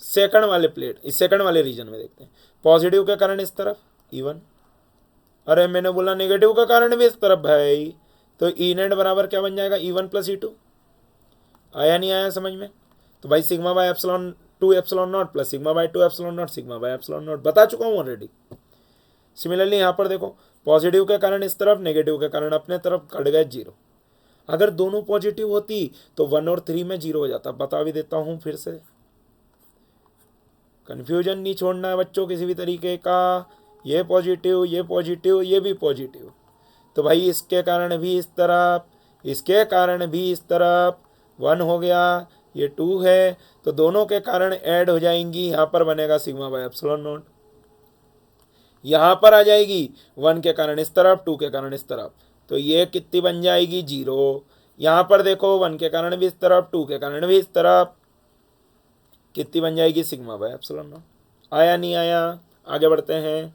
सेकंड वाले प्लेट, इस सेकंड वाले रीजन में देखते हैं, पॉजिटिव के कारण इस तरफ E1, अरे मैंने बोला नेगेटिव का कारण भी इस तरफ भाई, तो E नेट बराबर क्या बन जाएगा, E1 + E2। आया नहीं आया समझ में। तो भाई σ/2 epsilon naught plus σ/2 epsilon naught, σ/एप्सिलॉन नॉट बता चुका हूँ ऑलरेडी। सिमिलरली यहाँ पर देखो, पॉजिटिव के कारण इस तरफ, नेगेटिव के कारण अपने तरफ, कट गए 0। अगर दोनों पॉजिटिव होती तो 1 और 3 में 0 हो जाता। बता भी देता हूँ फिर से, कन्फ्यूजन नहीं छोड़ना है बच्चों किसी भी तरीके का, ये पॉजिटिव, ये पॉजिटिव, ये भी पॉजिटिव, तो भाई इसके कारण भी इस तरफ, इसके कारण भी इस तरफ 1 हो गया, ये 2 है, तो दोनों के कारण ऐड हो जाएंगी, यहाँ पर बनेगा σ/ε0। यहाँ पर आ जाएगी 1 के कारण इस तरफ, 2 के कारण इस तरफ, तो ये कितनी बन जाएगी, 0। यहाँ पर देखो 1 के कारण भी इस तरफ, 2 के कारण भी इस तरफ, कितनी बन जाएगी, σ/ε0। आया नहीं आया, आगे बढ़ते हैं।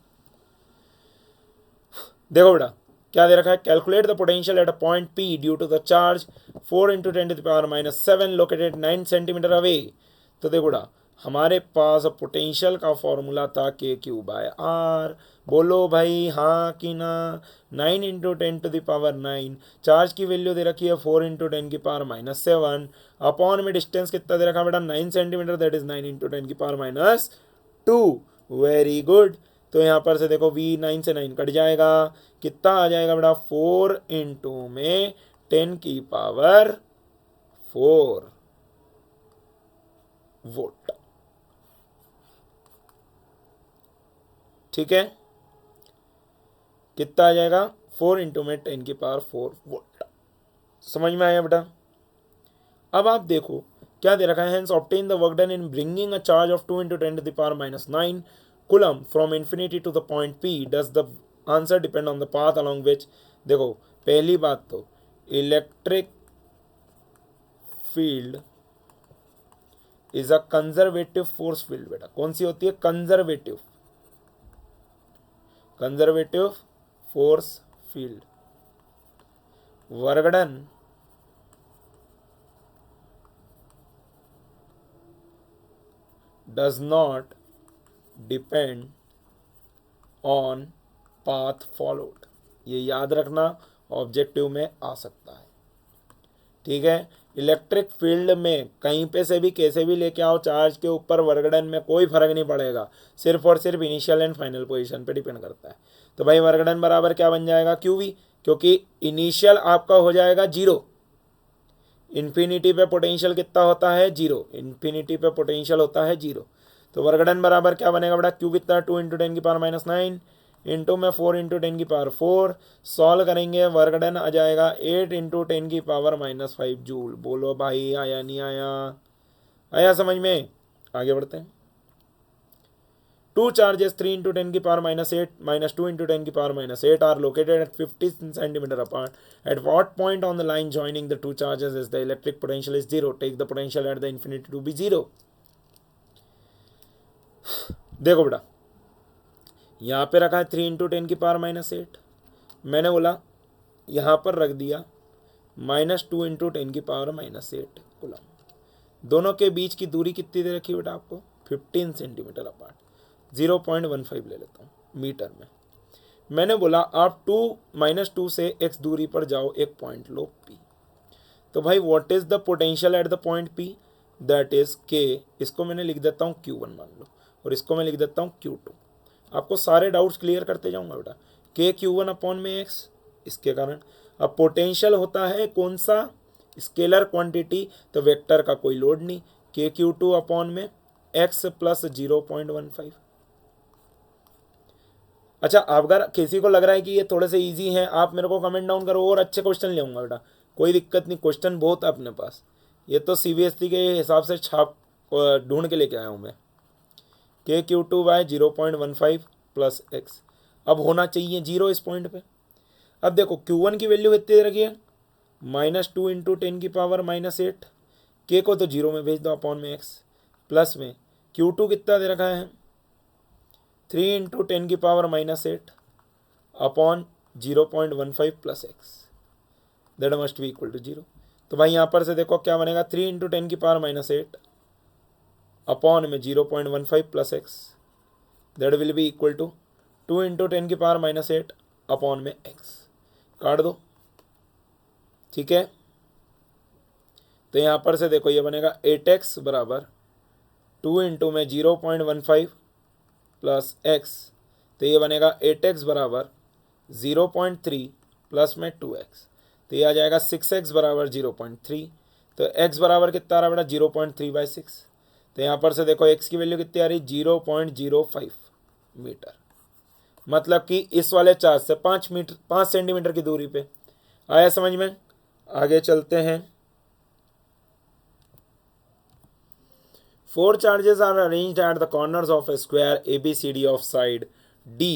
देखो बेटा क्या दे रखा है, calculate the potential at a point P due to the charge 4 × 10⁻⁷ located 9 centimetre away. तो देखो बेटा हमारे पास पोटेंशियल का फॉर्मूला था K/r, बोलो भाई हाँ कि ना। 9 × 10⁻⁹, चार्ज की वैल्यू दे रखी है 4 × 10⁻⁷, अपॉन में डिस्टेंस कितना दे रखा बेटा, 9 centimetre, that is 9 × 10⁻²। Very good. तो यहाँ पर से देखो V 9 से 9 कट जाएगा, कितना आ जाएगा बेटा, 4 × में 10⁻⁴ वोल्ट। ठीक है, कितना आ जाएगा, 4 × में 10⁻⁴ वोल्ट। समझ में आया बेटा। अब आप देखो क्या दे रखा है, hence obtain the work done in bringing a charge of 2 × 10⁻⁹ coulomb from infinity to the point P, does the answer depend on the path along which. देखो पहली बात तो electric field is a conservative force field. बेटा कौन सी होती है, conservative force field. Work done does not depend on path followed. ये याद रखना, ऑब्जेक्टिव में आ सकता है। ठीक है, इलेक्ट्रिक फील्ड में कहीं पे से भी कैसे भी लेके आओ, चार्ज के ऊपर वर्क डन में कोई फर्क नहीं पड़ेगा, सिर्फ और सिर्फ इनिशियल एंड फाइनल पोजीशन पे डिपेंड करता है। तो भाई वर्क डन बराबर क्या बन जाएगा, QV, क्योंकि इनिशियल आपका हो जाएगा 0, इन्फिनिटी पे पोटेंशियल कितना होता है 0, इन्फिनिटी पे पोटेंशियल होता है 0। तो वर्क डन बराबर क्या बनेगा बेटा, क्यू कितना 2 इंटू 10⁻⁹ इंटू में 4 इंटू 10⁻⁴। सॉल्व करेंगे वर्क डन आ जाएगा 8 इंटू 10⁻⁵ जूल। बोलो भाई आया नहीं आया, आया समझ में? आगे बढ़ते हैं। Two charges 3 into 10⁻⁸ minus 2 into 10⁻⁸ are located at 50 centimeter apart. At what point on the line joining the two charges is the electric potential is 0? Take the potential at the infinity to be 0. देखो बेटा, यहाँ पे रखा है 3 इंटू 10⁻⁸। मैंने बोला यहाँ पर रख दिया -2 इंटू 10⁻⁸ कूलम। दोनों के बीच की दूरी कितनी दे रखी बेटा आपको, 15 सेंटीमीटर अपार्ट। 0.15 ले लेता हूँ मीटर में। मैंने बोला आप -2 से x दूरी पर जाओ, एक पॉइंट लो P। तो भाई what is the potential eight the point P, that is K। इसको मैंने लिख देता हूँ Q1 मान लो, और इसको मैं लिख देता हूँ Q2। आपको सारे डाउट्स क्लियर करते जाऊँगा बेटा। K Q1 अपॉन में x, इसके कारण अब पोटेंशियल होता है कौन सा, स्केलर क्वांटिटी, तो वेक्टर का कोई लोड नहीं। K Q2 अपॉन में x प्लस 0.15। अच्छा, अगर किसी को लग रहा है कि ये थोड़े से इजी हैं, आप मेरे को कमेंट डाउन करो और अच्छे क्वेश्चन ले आऊँगा बेटा, कोई दिक्कत नहीं, क्वेश्चन बहुत है अपने पास। ये तो CBSE के हिसाब से छाप ढूंढ के लेके आया हूँ मैं। K Q2 bye 0.15 plus x, अब होना चाहिए 0 इस पॉइंट पे। अब देखो Q1 की वैल्यू कितनी दे रखी है, -2 इंटू 10⁻⁸। K को तो 0 में भेज दो अपॉन में x, प्लस में Q2 कितना दे रखा है 3 इंटू 10⁻⁸ upon 0.15 plus x, that must be equal to 0। तो भाई यहाँ पर से देखो क्या बनेगा, 3 इंटू 10⁻⁸ अपॉन में 0.15 plus x, that will be equal to 2 into 10⁻⁸ upon में एक्स। काट दो, ठीक है। तो यहाँ पर से देखो ये बनेगा 8x बराबर 2 इंटू में 0.15 प्लस एक्स, तो ये बनेगा 8x बराबर 0.3 प्लस में 2x, तो ये आ जाएगा 6x बराबर 0.3। तो x बराबर कितना आ रहा है बेटा 0.3/6। तो यहाँ पर से देखो x की वैल्यू कितनी आ रही 0.05 मीटर, मतलब कि इस वाले चार्ज से 5 सेंटीमीटर की दूरी पे। आया समझ में? आगे चलते हैं। 4 charges are arranged at the corners of a square ABCD of side D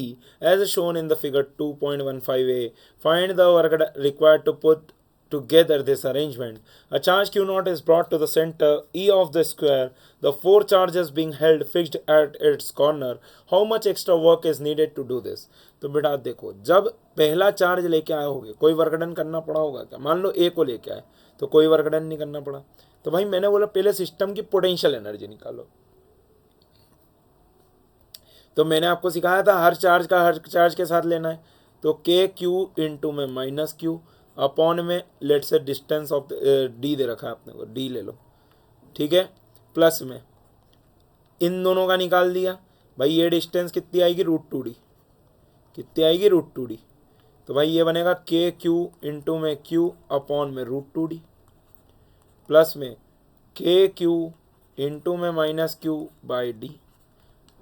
as shown in the figure 2.15a. Find the work required to put together this arrangement. A charge Q0 is brought to the center E of the square, the 4 charges being held fixed at its corner. How much extra work is needed to do this? तो बेटा देखो, जब पहला charge लेके आए होगे कोई work done करना पड़ा होगा क्या? मान लो ए को लेके आए तो कोई वर्कडन नहीं करना पड़ा। तो भाई मैंने बोला पहले सिस्टम की पोटेंशियल एनर्जी निकालो। तो मैंने आपको सिखाया था हर चार्ज के साथ लेना है। तो के क्यू इंटू में माइनस क्यू अपॉन में लेट से डिस्टेंस ऑफ डी दे रखा है आपने को, डी ले लो, ठीक है, प्लस में इन दोनों का निकाल दिया। भाई ये डिस्टेंस कितनी आएगी √2d, कितनी आएगी √2d। तो भाई ये बनेगा के क्यू इंटू में क्यू अपॉन में √2d प्लस में के क्यू इंटू में minus Q by D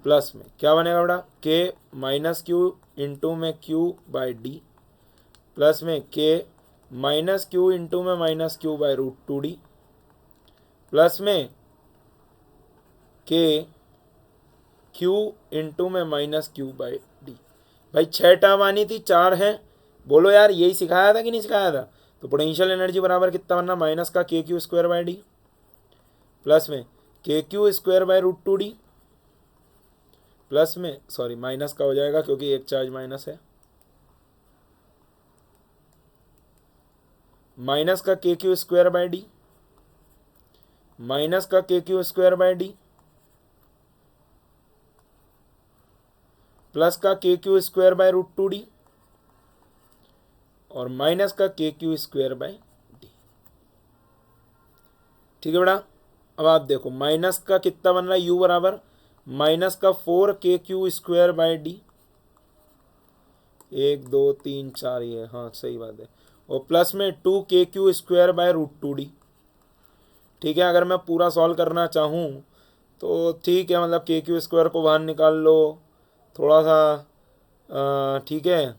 plus में क्या बनेगा बेटा के माइनस क्यू इंटू में क्यू बाई डी प्लस में के माइनस क्यू इंटू में minus Q by √2d plus में के क्यू इंटू में माइनस क्यू बाई डी। भाई 6 टर्म आनी थी, 4 हैं। बोलो यार यही सिखाया था कि नहीं सिखाया था? तो पोटेंशियल एनर्जी बराबर कितना बनना, माइनस का के Q square by D plus में के Q square by √2d plus में सॉरी माइनस का हो जाएगा क्योंकि एक चार्ज माइनस है, माइनस का के Q square by D minus का के Q square by D plus का के क्यू स्क्वायर बाई √2d और माइनस का के क्यू स्क्वायर बाई डी। ठीक है बेटा। अब आप देखो माइनस का कितना बन रहा है u बराबर माइनस का 4 के क्यू स्क्वायर बाई डी, 1 2 3 4 ये हाँ सही बात है, और प्लस में 2 के क्यू स्क्वायर बाय √2d ठीक है। अगर मैं पूरा सॉल्व करना चाहूँ तो ठीक है, मतलब के क्यू स्क्वायर को बाहर निकाल लो थोड़ा सा, ठीक है।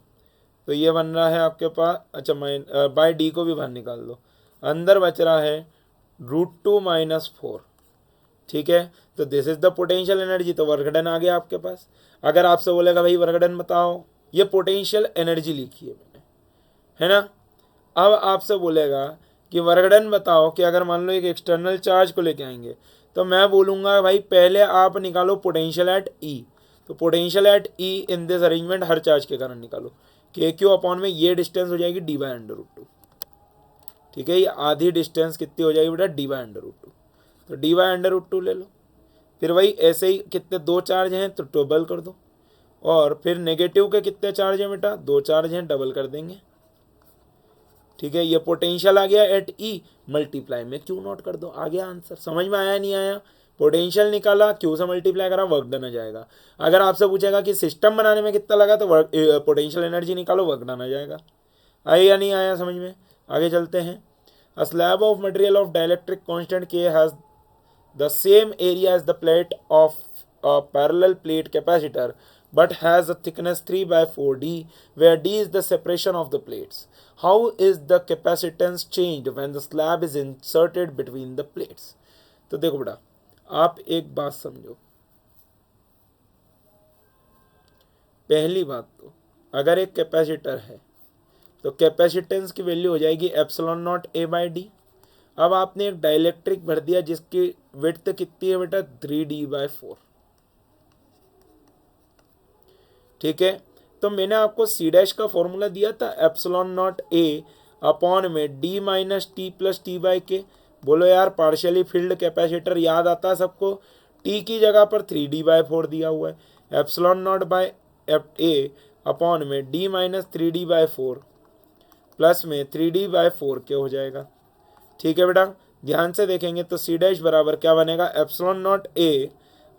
तो ये बन रहा है आपके पास, अच्छा बाई डी को भी बाहर निकाल दो, अंदर बच रहा है √2 - 4, ठीक है। तो this is the potential energy, तो वर्क डन आ गया आपके पास। अगर आपसे बोलेगा भाई वर्क डन बताओ, ये पोटेंशियल एनर्जी लिखी है मैंने, है ना। अब आपसे बोलेगा कि वर्क डन बताओ कि अगर मान लो एक एक्सटर्नल चार्ज को लेके आएंगे, तो मैं बोलूँगा भाई पहले आप निकालो पोटेंशियल एट ई। तो potential at E in this arrangement her charge के कारण निकालो, के क्यू अपॉन में ये डिस्टेंस हो जाएगी d/√2, ठीक है। ये आधी डिस्टेंस कितनी हो जाएगी बेटा, d/√2। तो d/√2 ले लो। फिर वही ऐसे ही कितने दो चार्ज हैं तो डबल कर दो, और फिर नेगेटिव के कितने चार्ज हैं बेटा, दो चार्ज हैं, डबल कर देंगे, ठीक है। ये पोटेंशियल आ गया एट ई, मल्टीप्लाई में क्यू नॉट कर दो, आ गया आंसर। समझ में आया नहीं आया, पोटेंशियल निकाला, क्यू से मल्टीप्लाई करा, वर्क डन आ जाएगा। अगर आपसे पूछेगा कि सिस्टम बनाने में कितना लगा, तो वर्क पोटेंशियल एनर्जी निकालो, वर्क डन आ जाएगा। आया या नहीं आया समझ में, आगे चलते हैं। A slab of material of dielectric constant K has the same area as the plate of a parallel plate capacitor but has a thickness 3/4d where d is the separation of the plates. How is the capacitance changed when the slab is inserted between the plates? तो देखो बेटा, आप एक बात समझो। पहली बात तो अगर एक कैपेसिटर है तो कैपेसिटेंस की वैल्यू हो जाएगी ε0a/d। अब आपने एक डाइलेक्ट्रिक भर दिया जिसकी विड्थ कितनी है बेटा, 3d/4, ठीक है। तो मैंने आपको सी डैश का फॉर्मूला दिया था, ε0a अपॉन में d-t+t/k। बोलो यार पार्शियली फील्ड कैपेसिटर याद आता है सबको, t की जगह पर 3d/4 दिया हुआ है, ε0/a अपॉन में d-3d/4 प्लस में 3d/4 के हो जाएगा, ठीक है बेटा। ध्यान से देखेंगे तो सी डैश बराबर क्या बनेगा, ε0a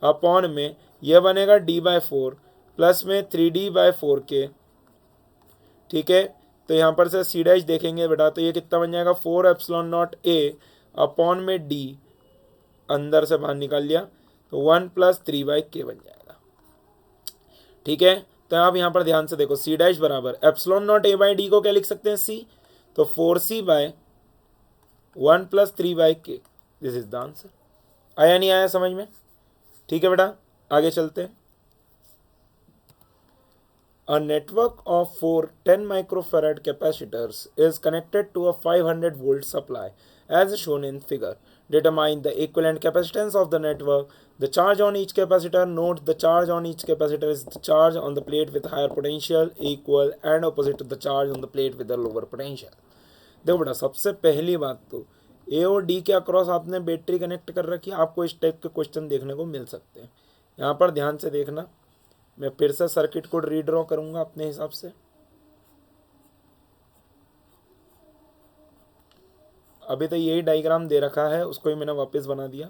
अपॉन में यह बनेगा d/4 प्लस में 3d/4 के, ठीक है। तो यहाँ पर से सी डैश देखेंगे बेटा तो ये कितना बन जाएगा, 4ε0a अपॉन में d, अंदर से बाहर निकाल लिया तो 1 + 3/k बन जाएगा, ठीक है। तो आप यहाँ पर ध्यान से देखो, सी डैश बराबर ε0a/d को क्या लिख सकते हैं, c, तो 4c/1 + 3/k, this is the answer. आया नहीं आया समझ में, ठीक है बेटा। आगे चलते हैं। A network of 4 10 microfarad capacitors is connected to a 500 volt supply as shown in figure. Determine the equivalent capacitance of the network. The charge on each capacitor. Note the charge on each capacitor is the charge on the plate with higher potential equal and opposite to the charge on the plate with the lower potential. देखो बेटा, सबसे पहली बात तो ए और D के across आपने battery connect कर रखी है, आपको इस टाइप के क्वेश्चन देखने को मिल सकते हैं। यहाँ पर ध्यान से देखना, मैं फिर से सर्किट कोड रीड्रॉ करूंगा अपने हिसाब से। अभी तो यही डायग्राम दे रखा है, उसको ही मैंने वापस बना दिया।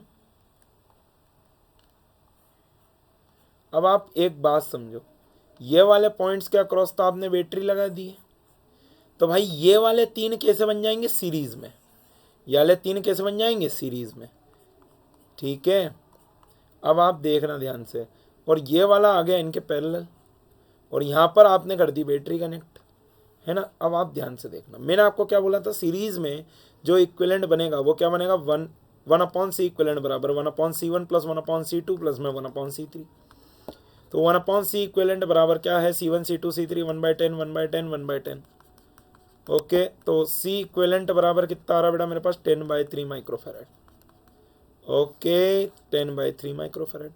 अब आप एक बात समझो, ये वाले पॉइंट्स के अक्रॉस तो आपने बैटरी लगा दी है, तो भाई ये वाले 3 कैसे बन जाएंगे सीरीज में, ये वाले 3 कैसे बन जाएंगे सीरीज में, ठीक है। अब आप देखना ध्यान से, और ये वाला आ गया इनके पैरेलल, और यहाँ पर आपने कर दी बैटरी कनेक्ट, है ना। अब आप ध्यान से देखना, मैंने आपको क्या बोला था, सीरीज में जो इक्विवेलेंट बनेगा वो क्या बनेगा, 1/c इक्विवेलेंट बराबर 1/c1 + 1/c2 प्लस में 1/c3। तो 1/c इक्विवेलेंट बराबर क्या है, c1 c2 c3 1/10 1/10 1/10, ओके। तो c इक्विवेलेंट बराबर कितना आ रहा बेटा मेरे पास, 10/3 माइक्रोफैरड, ओके 10/3 माइक्रोफैरड,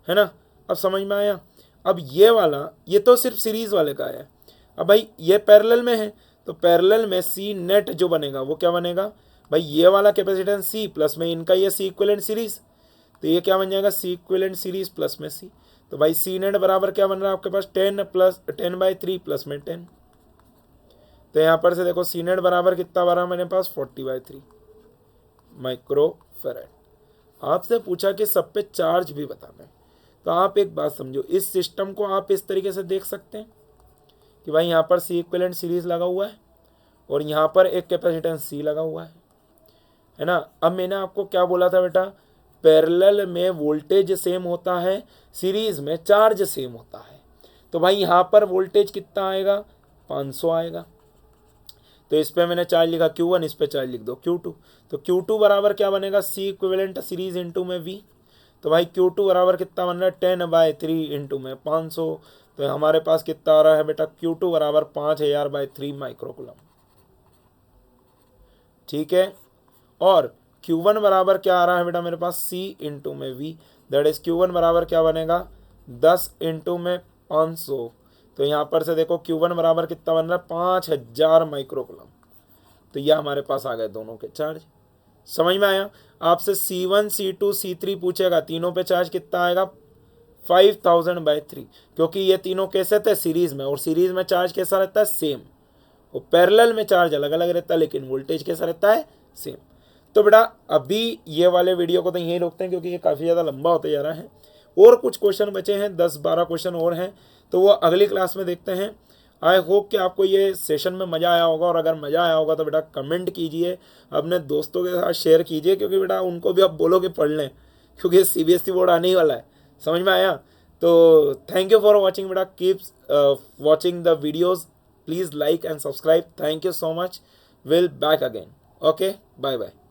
है ना। अब समझ में आया। अब ये वाला, ये तो सिर्फ सीरीज वाले का है। अब भाई ये पैरेलल में है, तो पैरेलल में सी नेट जो बनेगा वो क्या बनेगा भाई, ये वाला कैपेसिटेंस सी प्लस में इनका ये सी इक्विवेलेंट सीरीज, तो ये क्या बन जाएगा, सी इक्विवेलेंट सीरीज प्लस में सी। तो भाई सी नेट बराबर क्या बन रहा है आपके पास, 10/3 प्लस में 10। तो यहाँ पर से देखो सी नेट बराबर कितना बना मेरे पास, 40/3 माइक्रोफैरड। आपसे पूछा कि सब पे चार्ज भी बताना है, तो आप एक बात समझो, इस सिस्टम को आप इस तरीके से देख सकते हैं कि भाई यहाँ पर सी इक्विवेलेंट सीरीज लगा हुआ है और यहाँ पर एक कैपेसिटेंस सी लगा हुआ है। है ना। अब मैंने आपको क्या बोला था बेटा, पैरेलल में वोल्टेज सेम होता है, सीरीज में चार्ज सेम होता है। तो भाई यहाँ पर वोल्टेज कितना आएगा, 500 आएगा। तो इस पे मैंने चार्ज लिखा Q1, इस पे चार्ज लिख दो Q2। तो Q2 बराबर क्या बनेगा, C इक्विवेलेंट सीरीज इंटू में V। तो भाई Q2 बराबर कितना बन रहा है, 10/3 इंटू में 500। तो हमारे पास कितना आ रहा है बेटा, Q2 बराबर 5000/3 माइक्रोकुलम। ठीक है। और Q1 बराबर क्या आ रहा है बेटा मेरे पास, C इंटू में V। दैट इज Q1 बराबर क्या बनेगा, 10 इंटू में 500। तो यहाँ पर से देखो Q1 बराबर कितना बन रहा है, 5000 माइक्रोकुलम। तो यह हमारे पास आ गए दोनों के चार्ज। समझ में आया। आपसे C1 C2 C3 पूछेगा, तीनों पे चार्ज कितना आएगा, 5000/3, क्योंकि ये तीनों कैसे थे, सीरीज में, और सीरीज में चार्ज कैसा रहता है, सेम। और पैरेलल में चार्ज अलग अलग रहता है, लेकिन वोल्टेज कैसा रहता है, सेम। तो बेटा अभी ये वाले वीडियो को तो यहीं रोकते हैं, क्योंकि ये काफ़ी ज़्यादा लंबा होते जा रहा है। और कुछ क्वेश्चन बचे हैं, 10-12 क्वेश्चन और हैं, तो वो अगली क्लास में देखते हैं। आई होप कि आपको ये सेशन में मज़ा आया होगा, और अगर मज़ा आया होगा तो बेटा कमेंट कीजिए, अपने दोस्तों के साथ शेयर कीजिए, क्योंकि बेटा उनको भी आप बोलो कि पढ़ लें, क्योंकि CBSE बोर्ड आने ही वाला है। समझ में आया। तो थैंक यू फॉर वॉचिंग बेटा, keeps watching the videos, please like and subscribe. Thank you so much, will back again. Okay, bye bye.